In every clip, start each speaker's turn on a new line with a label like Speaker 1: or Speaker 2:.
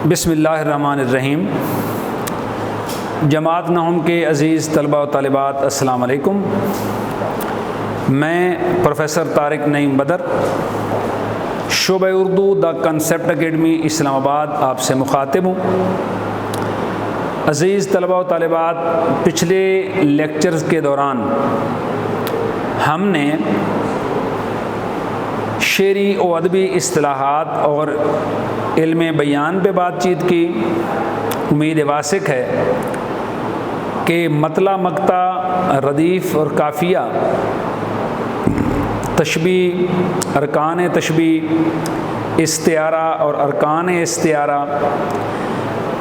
Speaker 1: بسم اللہ الرحمن الرحیم۔ جماعت نہم کے عزیز طلباء و طالبات، السلام علیکم۔ میں پروفیسر طارق نعیم بدر، شعبہ اردو دا کنسیپٹ اکیڈمی اسلام آباد آپ سے مخاطب ہوں۔ عزیز طلباء و طالبات، پچھلے لیکچرز کے دوران ہم نے شعری و ادبی اصطلاحات اور علم بیان پہ بات چیت کی۔ امید واسق ہے کہ مطلع، مقطع، ردیف اور قافیہ، تشبیہ، ارکان تشبیہ، استعارہ اور ارکان استعارہ،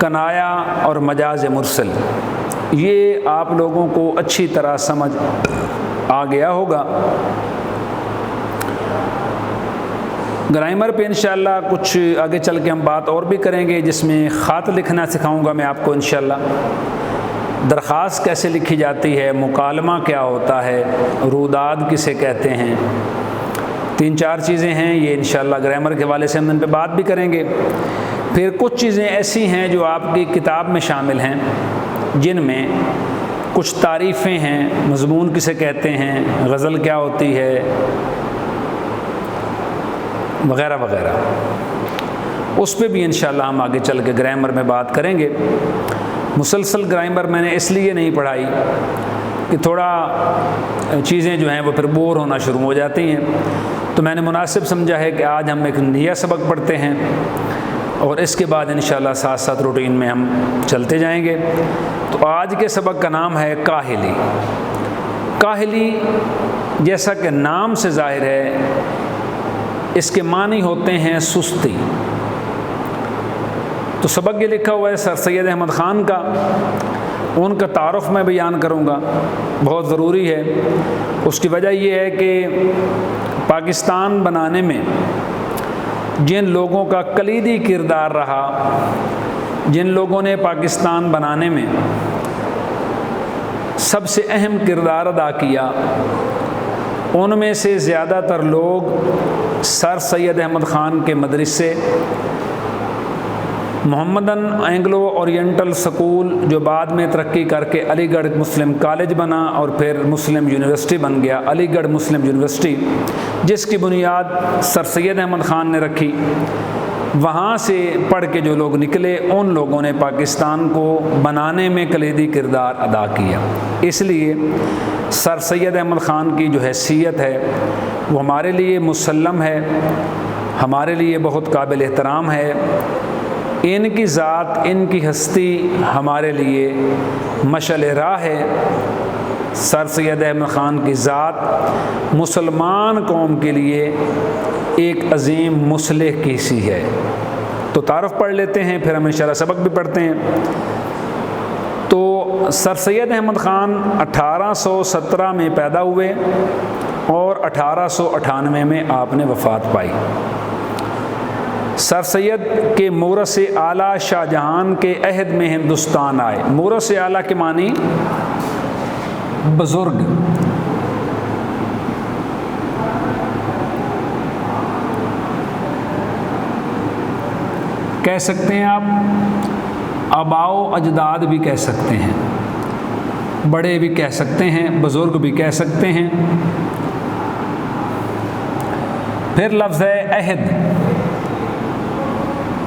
Speaker 1: کنایہ اور مجاز مرسل، یہ آپ لوگوں کو اچھی طرح سمجھ آ گیا ہوگا۔ گرامر پہ انشاءاللہ کچھ آگے چل کے ہم بات اور بھی کریں گے، جس میں خط لکھنا سکھاؤں گا میں آپ کو انشاءاللہ۔ درخواست کیسے لکھی جاتی ہے، مکالمہ کیا ہوتا ہے، روداد کسے کہتے ہیں، 3-4 چیزیں ہیں، یہ انشاءاللہ گرامر کے حوالے سے ہم ان پہ بات بھی کریں گے۔ پھر کچھ چیزیں ایسی ہیں جو آپ کی کتاب میں شامل ہیں، جن میں کچھ تعریفیں ہیں، مضمون کسے کہتے ہیں، غزل کیا ہوتی ہے، وغیرہ وغیرہ، اس پہ بھی انشاءاللہ ہم آگے چل کے گرامر میں بات کریں گے۔ مسلسل گرامر میں نے اس لیے نہیں پڑھائی کہ تھوڑا چیزیں جو ہیں وہ پھر بور ہونا شروع ہو جاتی ہیں، تو میں نے مناسب سمجھا ہے کہ آج ہم ایک نیا سبق پڑھتے ہیں اور اس کے بعد انشاءاللہ ساتھ ساتھ روٹین میں ہم چلتے جائیں گے۔ تو آج کے سبق کا نام ہے کاہلی۔ کاہلی جیسا کہ نام سے ظاہر ہے، اس کے معنی ہوتے ہیں سستی۔ تو سبق یہ لکھا ہوا ہے سر سید احمد خان کا، ان کا تعارف میں بیان کروں گا، بہت ضروری ہے۔ اس کی وجہ یہ ہے کہ پاکستان بنانے میں جن لوگوں کا کلیدی کردار رہا، جن لوگوں نے پاکستان بنانے میں سب سے اہم کردار ادا کیا، ان میں سے زیادہ تر لوگ سر سید احمد خان کے مدرسے، محمدن اینگلو اورینٹل سکول جو بعد میں ترقی کر کے علی گڑھ مسلم کالج بنا اور پھر مسلم یونیورسٹی بن گیا، علی گڑھ مسلم یونیورسٹی، جس کی بنیاد سر سید احمد خان نے رکھی، وہاں سے پڑھ کے جو لوگ نکلے، ان لوگوں نے پاکستان کو بنانے میں کلیدی کردار ادا کیا۔ اس لیے سر سید احمد خان کی جو حیثیت ہے وہ ہمارے لیے مسلم ہے، ہمارے لیے بہت قابل احترام ہے۔ ان کی ذات، ان کی ہستی ہمارے لیے مشعل راہ ہے۔ سر سید احمد خان کی ذات مسلمان قوم کے لیے ایک عظیم مصلح کی سی ہے۔ تو تعارف پڑھ لیتے ہیں، پھر ہم انشاءاللہ سبق بھی پڑھتے ہیں۔ تو سر سید احمد خان 1817 میں پیدا ہوئے اور 1898 میں آپ نے وفات پائی۔ سر سید کے مورث اعلیٰ شاہ جہاں کے عہد میں ہندوستان آئے۔ مورث اعلیٰ کے معنی بزرگ۔ کہہ سکتے ہیں آپ آباء و اجداد بھی کہہ سکتے ہیں، بڑے بھی کہہ سکتے ہیں، بزرگ بھی کہہ سکتے ہیں۔ پھر لفظ ہے عہد،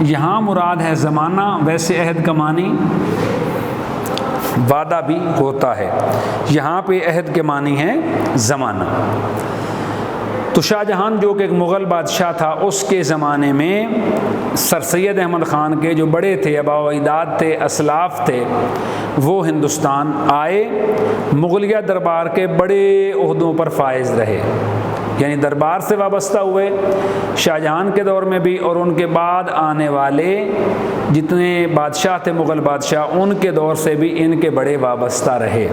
Speaker 1: یہاں مراد ہے زمانہ، ویسے عہد کا معنی وعدہ بھی ہوتا ہے، یہاں پہ عہد کے معنی ہے زمانہ۔ تو شاہ جہاں جو کہ ایک مغل بادشاہ تھا، اس کے زمانے میں سر سید احمد خان کے جو بڑے تھے، آباء و اجداد تھے، اسلاف تھے، وہ ہندوستان آئے، مغلیہ دربار کے بڑے عہدوں پر فائز رہے، یعنی دربار سے وابستہ ہوئے شاہ جہاں کے دور میں بھی، اور ان کے بعد آنے والے جتنے بادشاہ تھے مغل بادشاہ، ان کے دور سے بھی ان کے بڑے وابستہ رہے۔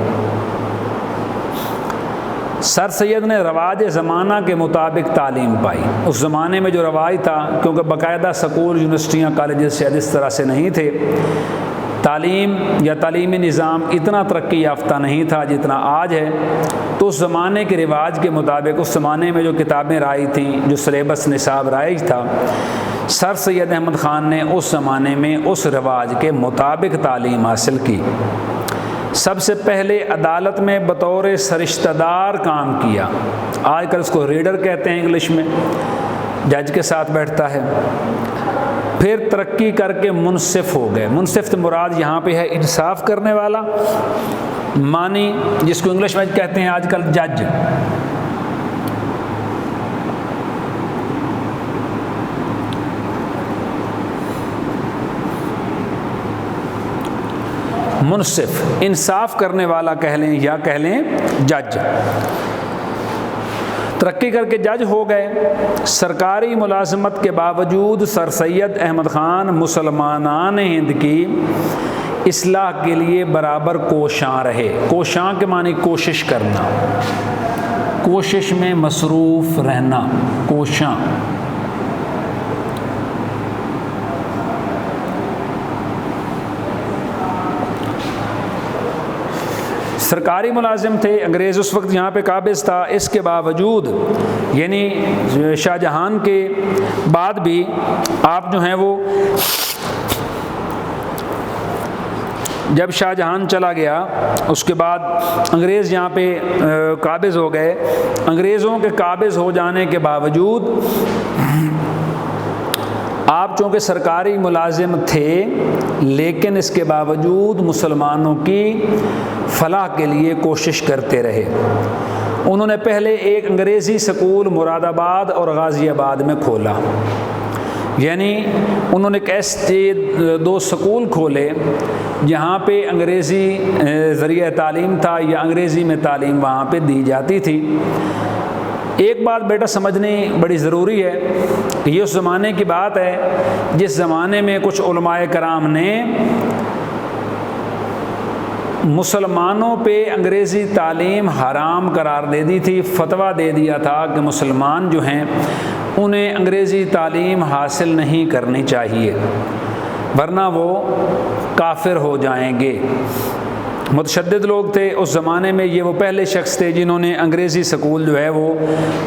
Speaker 1: سر سید نے رواج زمانہ کے مطابق تعلیم پائی۔ اس زمانے میں جو رواج تھا، کیونکہ باقاعدہ سکول، یونیورسٹیاں، کالجز شاید اس طرح سے نہیں تھے، تعلیم یا تعلیمی نظام اتنا ترقی یافتہ نہیں تھا جتنا آج ہے، تو اس زمانے کے رواج کے مطابق، اس زمانے میں جو کتابیں رائج تھیں، جو سلیبس نصاب رائج تھا، سر سید احمد خان نے اس زمانے میں اس رواج کے مطابق تعلیم حاصل کی۔ سب سے پہلے عدالت میں بطور سرشتہ دار کام کیا، آج کل اس کو ریڈر کہتے ہیں انگلش میں، جج کے ساتھ بیٹھتا ہے۔ پھر ترقی کر کے منصف ہو گئے۔ منصف تو مراد یہاں پہ ہے انصاف کرنے والا، مانی جس کو انگلش میں کہتے ہیں آج کل جج۔ منصف انصاف کرنے والا کہہ لیں یا کہہ لیں جج۔ ترقی کر کے جج ہو گئے۔ سرکاری ملازمت کے باوجود سر سید احمد خان مسلمانان ہند کی اصلاح کے لیے برابر کوشاں رہے۔ کوشاں کے معنی کوشش کرنا، کوشش میں مصروف رہنا، کوشاں۔ سرکاری ملازم تھے، انگریز اس وقت یہاں پہ قابض تھا، اس کے باوجود یعنی شاہ جہان کے بعد بھی آپ جو ہیں وہ جب شاہ جہان چلا گیا اس کے بعد انگریز یہاں پہ قابض ہو گئے۔ انگریزوں کے قابض ہو جانے کے باوجود آپ چونکہ سرکاری ملازم تھے لیکن اس کے باوجود مسلمانوں کی فلاح کے لیے کوشش کرتے رہے۔ انہوں نے پہلے ایک انگریزی سکول مراد آباد اور غازی آباد میں کھولا، یعنی انہوں نے ایسے 2 سکول کھولے جہاں پہ انگریزی ذریعہ تعلیم تھا یا انگریزی میں تعلیم وہاں پہ دی جاتی تھی۔ ایک بات بیٹا سمجھنی بڑی ضروری ہے کہ یہ اس زمانے کی بات ہے جس زمانے میں کچھ علماء کرام نے مسلمانوں پہ انگریزی تعلیم حرام قرار دے دی تھی، فتویٰ دے دیا تھا کہ مسلمان جو ہیں انہیں انگریزی تعلیم حاصل نہیں کرنی چاہیے ورنہ وہ کافر ہو جائیں گے۔ متشدد لوگ تھے اس زمانے میں، یہ وہ پہلے شخص تھے جنہوں نے انگریزی سکول جو ہے وہ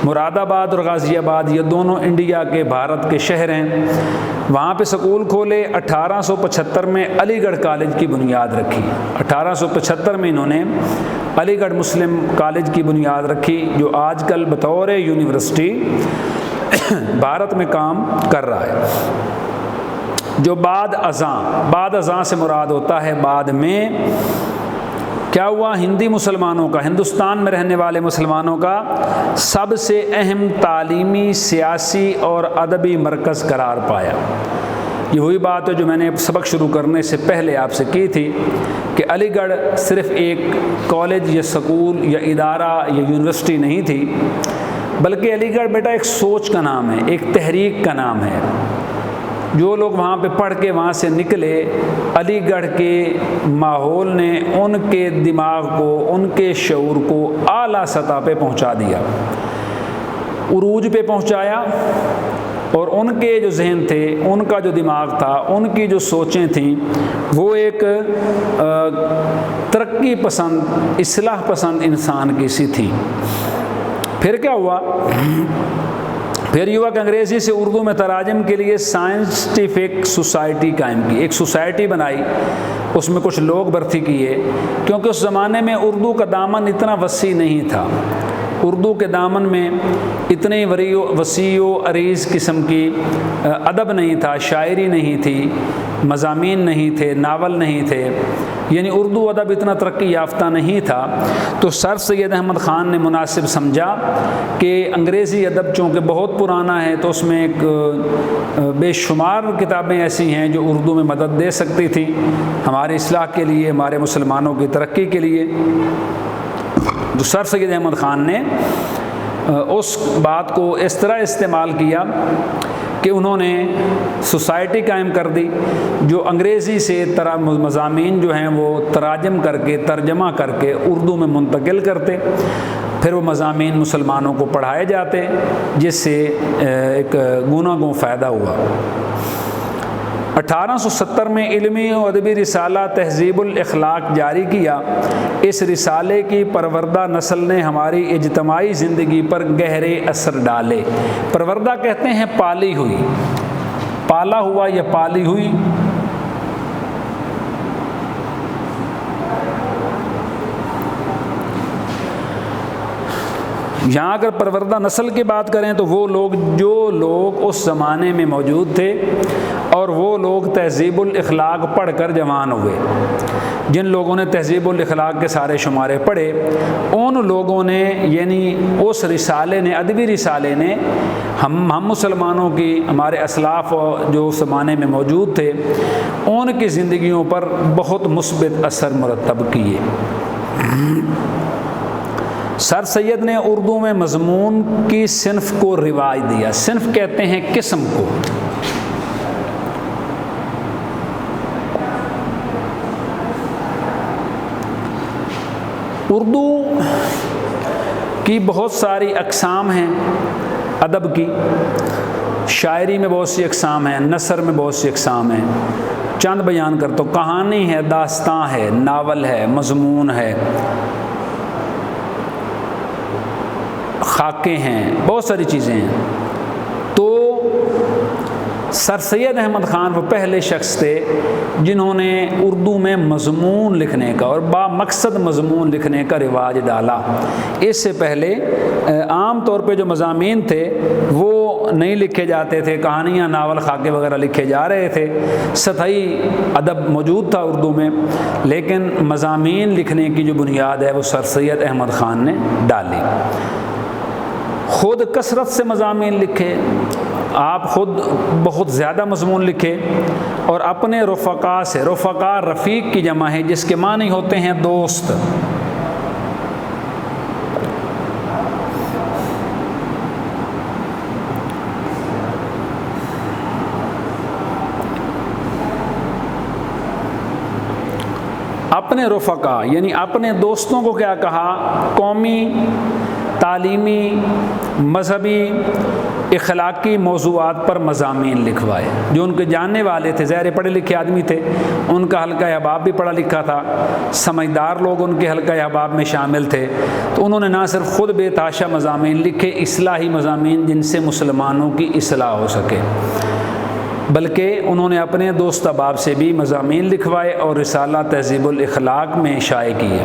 Speaker 1: مراد آباد اور غازی آباد، یہ دونوں انڈیا کے بھارت کے شہر ہیں، وہاں پہ سکول کھولے۔ 1875 میں علی گڑھ کالج کی بنیاد رکھی۔ 1875 میں انہوں نے علی گڑھ مسلم کالج کی بنیاد رکھی جو آج کل بطور یونیورسٹی بھارت میں کام کر رہا ہے۔ جو بعد ازاں سے مراد ہوتا ہے بعد میں کیا ہوا، ہندی مسلمانوں کا، ہندوستان میں رہنے والے مسلمانوں کا سب سے اہم تعلیمی، سیاسی اور ادبی مرکز قرار پایا۔ یہ وہی بات ہے جو میں نے سبق شروع کرنے سے پہلے آپ سے کی تھی کہ علی گڑھ صرف ایک کالج یا سکول یا ادارہ یا یونیورسٹی نہیں تھی، بلکہ علی گڑھ بیٹا ایک سوچ کا نام ہے، ایک تحریک کا نام ہے۔ جو لوگ وہاں پہ پڑھ کے وہاں سے نکلے، علی گڑھ کے ماحول نے ان کے دماغ کو، ان کے شعور کو اعلیٰ سطح پہ پہنچا دیا، عروج پہ پہنچایا، اور ان کے جو ذہن تھے، ان کا جو دماغ تھا، ان کی جو سوچیں تھیں، وہ ایک ترقی پسند، اصلاح پسند انسان کی سی تھی۔ پھر کیا ہوا؟ پھر یہ ہوا کہ انگریزی سے اردو میں تراجم کے لیے سائنٹیفک سوسائٹی قائم کی، ایک سوسائٹی بنائی، اس میں کچھ لوگ بھرتی کیے، کیونکہ اس زمانے میں اردو کا دامن اتنا وسیع نہیں تھا۔ اردو کے دامن میں اتنی وسیع و عریض قسم کی ادب نہیں تھا، شاعری نہیں تھی، مضامین نہیں تھے، ناول نہیں تھے، یعنی اردو ادب اتنا ترقی یافتہ نہیں تھا۔ تو سر سید احمد خان نے مناسب سمجھا کہ انگریزی ادب چونکہ بہت پرانا ہے تو اس میں ایک بے شمار کتابیں ایسی ہیں جو اردو میں مدد دے سکتی تھیں ہماری اصلاح کے لیے، ہمارے مسلمانوں کی ترقی کے لیے۔ تو سر سید احمد خان نے اس بات کو اس طرح استعمال کیا کہ انہوں نے سوسائٹی قائم کر دی جو انگریزی سے مضامین جو ہیں وہ تراجم کر کے، ترجمہ کر کے اردو میں منتقل کرتے، پھر وہ مضامین مسلمانوں کو پڑھائے جاتے، جس سے ایک گنا گوں فائدہ ہوا۔ 1870 میں علمی و ادبی رسالہ تہذیب الاخلاق جاری کیا۔ اس رسالے کی پروردہ نسل نے ہماری اجتماعی زندگی پر گہرے اثر ڈالے۔ پروردہ کہتے ہیں پالی ہوئی، پالا ہوا یا پالی ہوئی؟ یہاں اگر پروردہ نسل کی بات کریں تو وہ لوگ جو لوگ اس زمانے میں موجود تھے اور وہ لوگ تہذیب الاخلاق پڑھ کر جوان ہوئے، جن لوگوں نے تہذیب الاخلاق کے سارے شمارے پڑھے، ان لوگوں نے یعنی اس رسالے نے، ادبی رسالے نے ہم مسلمانوں کی، ہمارے اسلاف جو اس زمانے میں موجود تھے، ان کی زندگیوں پر بہت مثبت اثر مرتب کیے۔ سر سید نے اردو میں مضمون کی صنف کو رواج دیا۔ صنف کہتے ہیں قسم کو۔ اردو کی بہت ساری اقسام ہیں، ادب کی، شاعری میں بہت سی اقسام ہیں، نثر میں بہت سی اقسام ہیں، چند بیان کرتا ہوں۔ کہانی ہے، داستان ہے، ناول ہے، مضمون ہے، خاکے ہیں، بہت ساری چیزیں ہیں۔ تو سر سید احمد خان وہ پہلے شخص تھے جنہوں نے اردو میں مضمون لکھنے کا اور با مقصد مضمون لکھنے کا رواج ڈالا۔ اس سے پہلے عام طور پہ جو مضامین تھے وہ نہیں لکھے جاتے تھے، کہانیاں، ناول، خاکے وغیرہ لکھے جا رہے تھے، سطحی ادب موجود تھا اردو میں، لیکن مضامین لکھنے کی جو بنیاد ہے وہ سر سید احمد خان نے ڈالی۔ خود کثرت سے مضامین لکھے، آپ خود بہت زیادہ مضمون لکھے، اور اپنے رفقا سے، رفقا رفیق کی جمع ہے جس کے معنی ہوتے ہیں دوست۔ اپنے رفقا یعنی اپنے دوستوں کو کیا کہا؟ قومی، تعلیمی، مذہبی، اخلاقی موضوعات پر مضامین لکھوائے۔ جو ان کے جاننے والے تھے، ظاہر پڑھے لکھے آدمی تھے، ان کا حلقہ احباب بھی پڑھا لکھا تھا، سمجھدار لوگ ان کے حلقہ احباب میں شامل تھے، تو انہوں نے نہ صرف خود بے تحاشا مضامین لکھے، اصلاحی مضامین جن سے مسلمانوں کی اصلاح ہو سکے، بلکہ انہوں نے اپنے دوست احباب سے بھی مضامین لکھوائے اور رسالہ تہذیب الاخلاق میں شائع کیے۔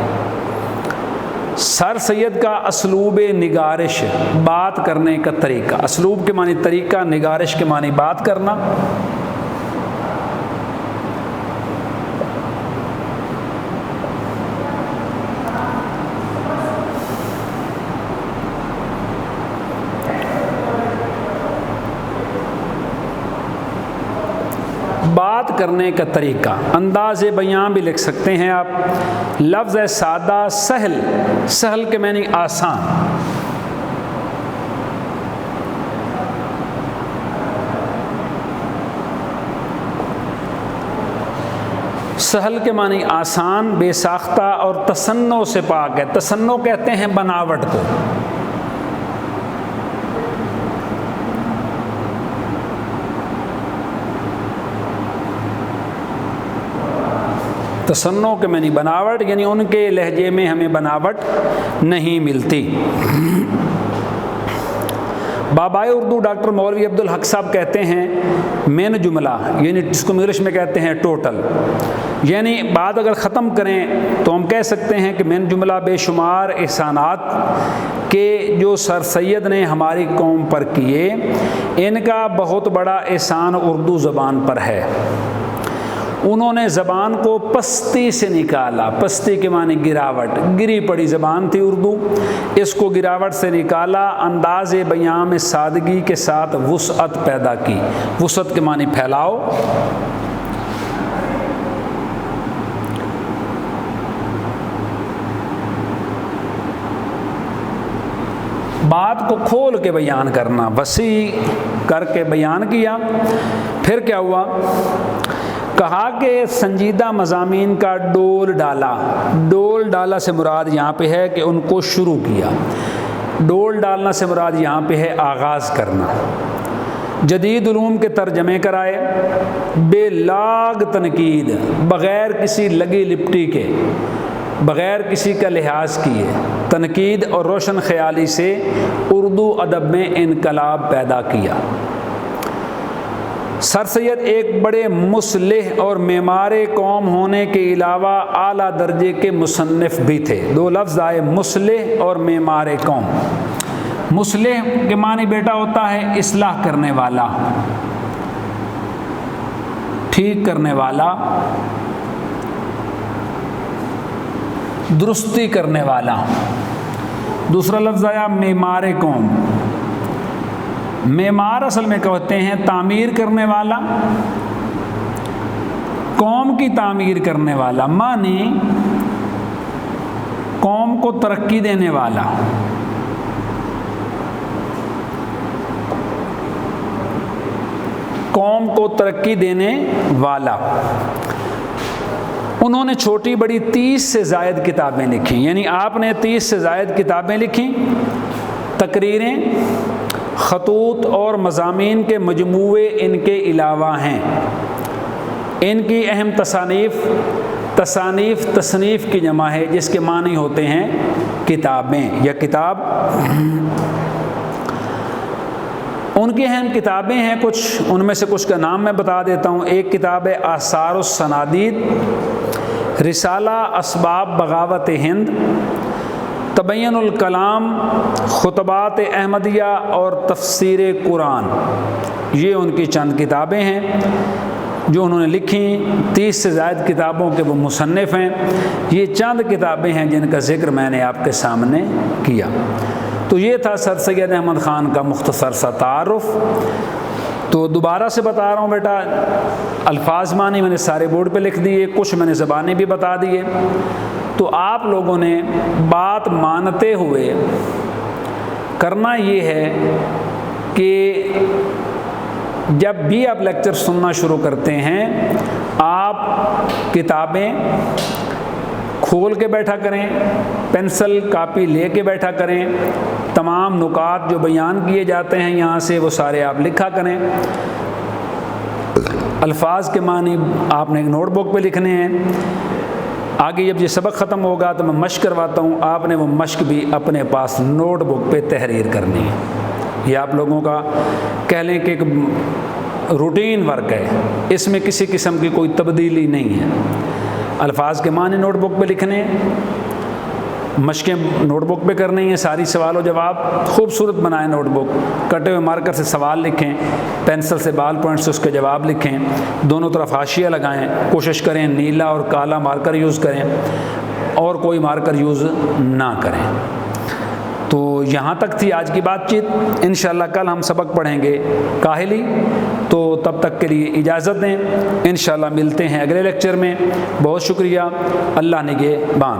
Speaker 1: سر سید کا اسلوب نگارش، بات کرنے کا طریقہ، اسلوب کے معنی طریقہ، نگارش کے معنی بات کرنا۔ بات کرنے کا طریقہ، انداز بیاں بھی لکھ سکتے ہیں آپ۔ لفظ ہے سادہ، سہل، سہل کے معنی آسان۔ سہل کے معنی آسان، بے ساختہ اور تصنع سے پاک ہے۔ تصنع کہتے ہیں بناوٹ کو۔ تصنع کے معنی بناوٹ، یعنی ان کے لہجے میں ہمیں بناوٹ نہیں ملتی۔ بابائے اردو ڈاکٹر مولوی عبدالحق صاحب کہتے ہیں مین جملہ، یعنی جس کو انگلش میں کہتے ہیں ٹوٹل، یعنی بات اگر ختم کریں تو ہم کہہ سکتے ہیں کہ مین جملہ بے شمار احسانات کہ جو سر سید نے ہماری قوم پر کیے، ان کا بہت بڑا احسان اردو زبان پر ہے۔ انہوں نے زبان کو پستی سے نکالا، پستی کے معنی گراوٹ، گری پڑی زبان تھی اردو، اس کو گراوٹ سے نکالا، انداز بیان میں سادگی کے ساتھ وسعت پیدا کی۔ وسعت کے معنی پھیلاؤ۔ بات کو کھول کے بیان کرنا، وسیع کر کے بیان کیا۔ پھر کیا ہوا؟ کہا کہ سنجیدہ مضامین کا ڈول ڈالا۔ ڈول ڈالا سے مراد یہاں پہ ہے کہ ان کو شروع کیا۔ ڈول ڈالنا سے مراد یہاں پہ ہے آغاز کرنا۔ جدید علوم کے ترجمے کرائے، بے لاگ تنقید، بغیر کسی لگی لپٹی کے، بغیر کسی کا لحاظ کیے، تنقید اور روشن خیالی سے اردو ادب میں انقلاب پیدا کیا۔ سر سید ایک بڑے مصلح اور معمار قوم ہونے کے علاوہ اعلیٰ درجے کے مصنف بھی تھے۔ دو لفظ آئے، مصلح اور معمار قوم۔ مصلح کے معنی بیٹا ہوتا ہے اصلاح کرنے والا، ٹھیک کرنے والا، درستی کرنے والا۔ دوسرا لفظ آیا معمار قوم۔ معمار اصل میں کہتے ہیں تعمیر کرنے والا، قوم کی تعمیر کرنے والا، معنی قوم کو ترقی دینے والا۔ قوم کو ترقی دینے والا۔ انہوں نے چھوٹی بڑی 30 سے زائد کتابیں لکھی، یعنی آپ نے 30 سے زائد کتابیں لکھی، تقریریں، خطوط اور مضامین کے مجموعے ان کے علاوہ ہیں۔ ان کی اہم تصنیف کی جمع ہے، جس کے معنی ہوتے ہیں کتابیں یا کتاب۔ ان کی اہم کتابیں ہیں کچھ، ان میں سے کچھ کا نام میں بتا دیتا ہوں۔ ایک کتاب ہے آثار السنادید، رسالہ اسباب بغاوت ہند، تبین الکلام، خطبات احمدیہ اور تفسیر قرآن۔ یہ ان کی چند کتابیں ہیں جو انہوں نے لکھیں۔ 30 سے زائد کتابوں کے وہ مصنف ہیں۔ یہ چند کتابیں ہیں جن کا ذکر میں نے آپ کے سامنے کیا۔ تو یہ تھا سر سید احمد خان کا مختصر سا تعارف۔ تو دوبارہ سے بتا رہا ہوں بیٹا، الفاظ معنی میں نے سارے بورڈ پہ لکھ دیے، کچھ میں نے زبانیں بھی بتا دیے۔ تو آپ لوگوں نے بات مانتے ہوئے کرنا یہ ہے کہ جب بھی آپ لیکچر سننا شروع کرتے ہیں، آپ کتابیں کھول کے بیٹھا کریں، پینسل کاپی لے کے بیٹھا کریں، تمام نکات جو بیان کیے جاتے ہیں یہاں سے وہ سارے آپ لکھا کریں۔ الفاظ کے معنی آپ نے ایک نوٹ بک پہ لکھنے ہیں۔ آگے جب یہ سبق ختم ہوگا تو میں مشق کرواتا ہوں، آپ نے وہ مشق بھی اپنے پاس نوٹ بک پہ تحریر کرنی ہے۔ یہ آپ لوگوں کا کہہ لیں کہ ایک روٹین ورک ہے، اس میں کسی قسم کی کوئی تبدیلی نہیں ہے۔ الفاظ کے معنی نوٹ بک پہ لکھنے، مشقیں نوٹ بک پہ کرنی ہیں، ساری سوال و جواب خوبصورت بنائیں نوٹ بک، کٹے ہوئے مارکر سے سوال لکھیں، پینسل سے بال پوائنٹ سے اس کے جواب لکھیں، دونوں طرف حاشیہ لگائیں، کوشش کریں نیلا اور کالا مارکر یوز کریں اور کوئی مارکر یوز نہ کریں۔ تو یہاں تک تھی آج کی بات چیت۔ انشاءاللہ کل ہم سبق پڑھیں گے کاہلی، تو تب تک کے لیے اجازت دیں، انشاءاللہ ملتے ہیں اگلے لیکچر میں۔ بہت شکریہ، اللہ نگہبان۔